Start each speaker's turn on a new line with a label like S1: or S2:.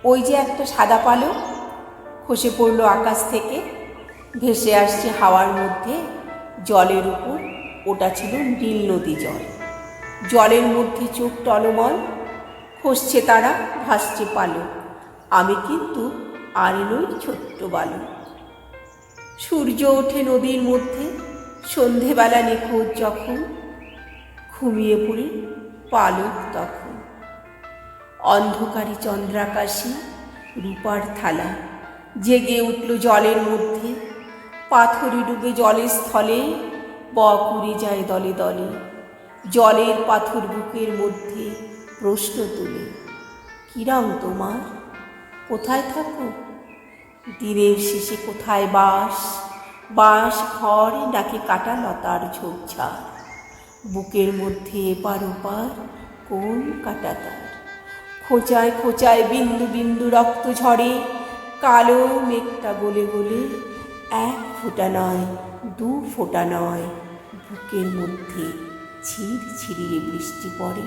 S1: ওই যে একটা সাদা পালক খসে পড়লো আকাশ থেকে, ভেসে আসছে হাওয়ার মধ্যে জলের উপর। ওটা ছিল নীল নদী জল। জলের মধ্যে চোখ টলমল, খসছে তারা, ভাসছে পালক। আমি কিন্তু আর নই ছোট্ট বালক। সূর্য ওঠে নদীর মধ্যে সন্ধেবেলা নিখোঁজ যখন, ঘুমিয়ে পড়ি পালক তখন। অন্ধকারী চন্দ্রাকাশে রূপার থালা জেগে উঠল জলের মধ্যে, পাথরে ডুবে জলের স্থলে বক উড়ে যায় দলে দলে। জলের পাথর বুকের মধ্যে প্রশ্ন তুলে, কিরম তোমার, কোথায় থাকো? দিনের শেষে কোথায় বাস? বাস ঘর নাকি কাটা লতার ঝোপঝাড়? বুকের মধ্যে এপার ওপার কোন কাটা তার? খোঁচায় খোঁচায় বিন্দু বিন্দু রক্ত ঝরে, কালো মেঘটা গলে গলে এক ফোঁটা নয়, দু ফোঁটা নয়, বুকের মধ্যে ঝিরঝিরিয়ে বৃষ্টি পড়ে।